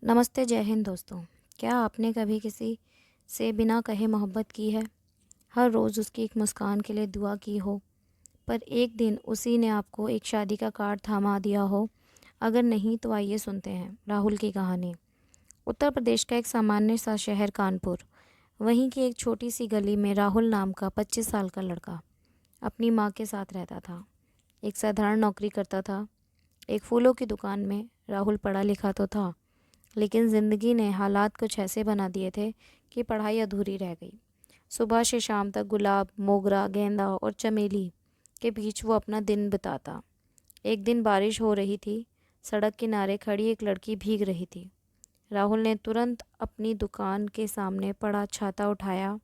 नमस्ते, जय हिंद दोस्तों। क्या आपने कभी किसी से बिना कहे मोहब्बत की है? हर रोज़ उसकी एक मुस्कान के लिए दुआ की हो, पर एक दिन उसी ने आपको एक शादी का कार्ड थमा दिया हो? अगर नहीं तो आइए सुनते हैं राहुल की कहानी। उत्तर प्रदेश का एक सामान्य सा शहर कानपुर, वहीं की एक छोटी सी गली में राहुल नाम का 25 साल का लड़का अपनी माँ के साथ रहता था। एक साधारण नौकरी करता था, एक फूलों की दुकान में। राहुल पढ़ा लिखा तो था, लेकिन ज़िंदगी ने हालात कुछ ऐसे बना दिए थे कि पढ़ाई अधूरी रह गई। सुबह से शाम तक गुलाब, मोगरा, गेंदा और चमेली के बीच वो अपना दिन बिताता। एक दिन बारिश हो रही थी। सड़क किनारे खड़ी एक लड़की भीग रही थी। राहुल ने तुरंत अपनी दुकान के सामने पड़ा छाता उठाया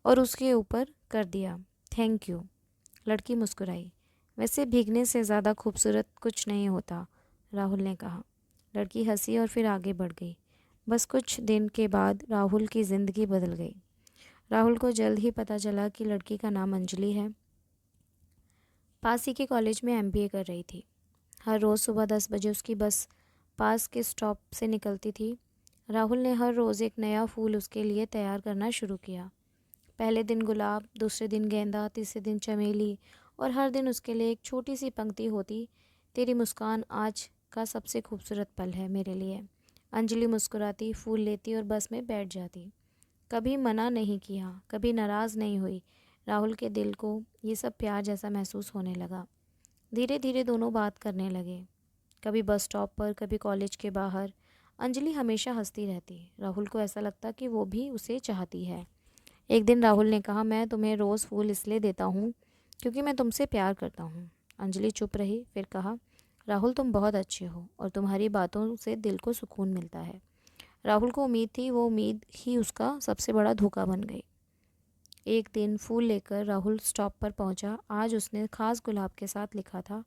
और उसके ऊपर कर दिया। Thank you. लड़की मुस्कुराई। वैसे भीगने से ज़्यादा खूबसूरत कुछ नहीं होता, राहुल ने कहा। लड़की हंसी और फिर आगे बढ़ गई। बस कुछ दिन के बाद राहुल की ज़िंदगी बदल गई। राहुल को जल्द ही पता चला कि लड़की का नाम अंजलि है। पास ही के कॉलेज में एमबीए कर रही थी। हर रोज़ सुबह 10 बजे उसकी बस पास के स्टॉप से निकलती थी। राहुल ने हर रोज़ एक नया फूल उसके लिए तैयार करना शुरू किया। पहले दिन गुलाब, दूसरे दिन गेंदा, तीसरे दिन चमेली और हर दिन उसके लिए एक छोटी सी पंक्ति होती, तेरी मुस्कान आज का सबसे खूबसूरत पल है मेरे लिए। अंजलि मुस्कुराती, फूल लेती और बस में बैठ जाती। कभी मना नहीं किया, कभी नाराज़ नहीं हुई। राहुल के दिल को ये सब प्यार जैसा महसूस होने लगा। धीरे धीरे दोनों बात करने लगे, कभी बस स्टॉप पर, कभी कॉलेज के बाहर। अंजलि हमेशा हंसती रहती। राहुल को ऐसा लगता कि वो भी उसे चाहती है। एक दिन राहुल ने कहा, मैं तुम्हें रोज़ फूल इसलिए देता हूँ क्योंकि मैं तुमसे प्यार करता हूँ। अंजलि चुप रही, फिर कहा, राहुल तुम बहुत अच्छे हो और तुम्हारी बातों से दिल को सुकून मिलता है। राहुल को उम्मीद थी, वो उम्मीद ही उसका सबसे बड़ा धोखा बन गई। एक दिन फूल लेकर राहुल स्टॉप पर पहुंचा। आज उसने खास गुलाब के साथ लिखा था,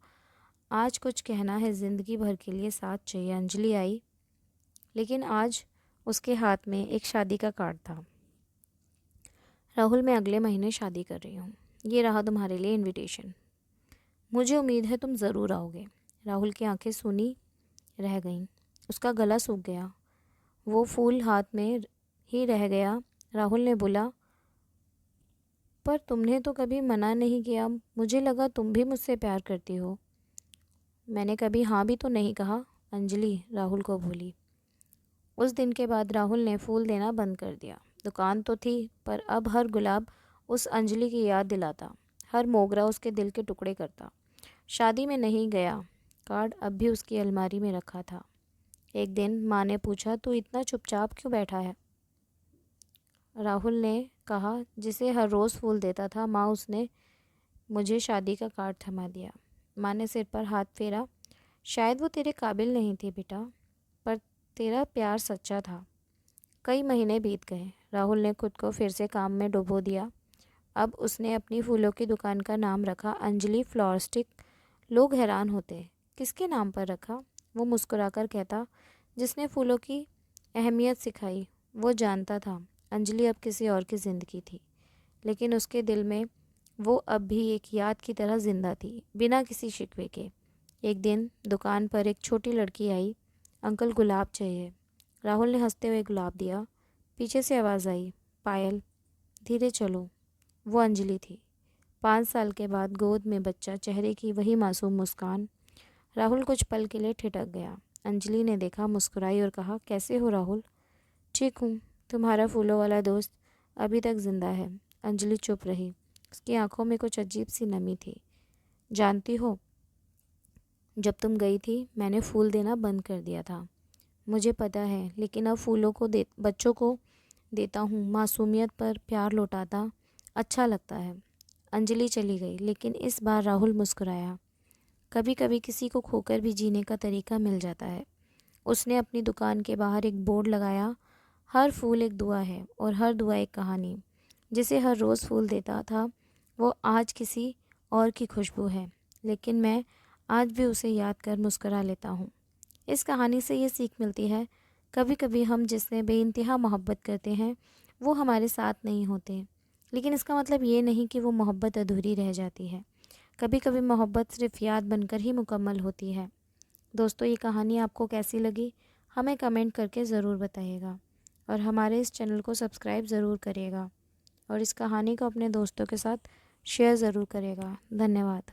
आज कुछ कहना है, ज़िंदगी भर के लिए साथ चाहिए। अंजलि आई, लेकिन आज उसके हाथ में एक शादी का कार्ड था। राहुल, मैं अगले महीने शादी कर रही हूँ। ये रहा तुम्हारे लिए इनविटेशन। मुझे उम्मीद है तुम ज़रूर आओगे। राहुल की आंखें सूनी रह गईं। उसका गला सूख गया। वो फूल हाथ में ही रह गया। राहुल ने बोला, पर तुमने तो कभी मना नहीं किया। मुझे लगा तुम भी मुझसे प्यार करती हो। मैंने कभी हाँ भी तो नहीं कहा, अंजलि राहुल को बोली। उस दिन के बाद राहुल ने फूल देना बंद कर दिया। दुकान तो थी, पर अब हर गुलाब उस अंजलि की याद दिलाता, हर मोगरा उसके दिल के टुकड़े करता। शादी में नहीं गया, कार्ड अब भी उसकी अलमारी में रखा था। एक दिन माँ ने पूछा, तू इतना चुपचाप क्यों बैठा है? राहुल ने कहा, जिसे हर रोज़ फूल देता था माँ, उसने मुझे शादी का कार्ड थमा दिया। माँ ने सिर पर हाथ फेरा, शायद वो तेरे काबिल नहीं थी बेटा, पर तेरा प्यार सच्चा था। कई महीने बीत गए। राहुल ने खुद को फिर से काम में डुबो दिया। अब उसने अपनी फूलों की दुकान का नाम रखा अंजलि फ्लोरिस्टिक। लोग हैरान होते, किसके नाम पर रखा? वो मुस्कुराकर कहता, जिसने फूलों की अहमियत सिखाई। वो जानता था अंजलि अब किसी और की ज़िंदगी थी, लेकिन उसके दिल में वो अब भी एक याद की तरह जिंदा थी, बिना किसी शिकवे के। एक दिन दुकान पर एक छोटी लड़की आई, अंकल गुलाब चाहिए। राहुल ने हंसते हुए गुलाब दिया। पीछे से आवाज़ आई, पायल, धीरे चलो। वो अंजलि थी। 5 साल के बाद गोद में बच्चा, चेहरे की वही मासूम मुस्कान। राहुल कुछ पल के लिए ठिठक गया। अंजलि ने देखा, मुस्कुराई और कहा, कैसे हो राहुल? ठीक हूँ, तुम्हारा फूलों वाला दोस्त अभी तक जिंदा है। अंजलि चुप रही। उसकी आंखों में कुछ अजीब सी नमी थी। जानती हो, जब तुम गई थी मैंने फूल देना बंद कर दिया था। मुझे पता है, लेकिन अब फूलों को बच्चों को देता हूँ, मासूमियत पर प्यार लौटाता अच्छा लगता है। अंजलि चली गई, लेकिन इस बार राहुल मुस्कुराया। कभी कभी किसी को खोकर भी जीने का तरीका मिल जाता है। उसने अपनी दुकान के बाहर एक बोर्ड लगाया, हर फूल एक दुआ है और हर दुआ एक कहानी। जिसे हर रोज़ फूल देता था वो आज किसी और की खुशबू है, लेकिन मैं आज भी उसे याद कर मुस्करा लेता हूँ। इस कहानी से ये सीख मिलती है, कभी कभी हम जिससे बेइंतहा मोहब्बत करते हैं वो हमारे साथ नहीं होते, लेकिन इसका मतलब ये नहीं कि वो मोहब्बत अधूरी रह जाती है। कभी कभी मोहब्बत सिर्फ याद बनकर ही मुकम्मल होती है। दोस्तों, ये कहानी आपको कैसी लगी? हमें कमेंट करके ज़रूर बताइएगा और हमारे इस चैनल को सब्सक्राइब ज़रूर करिएगा और इस कहानी को अपने दोस्तों के साथ शेयर ज़रूर करिएगा। धन्यवाद।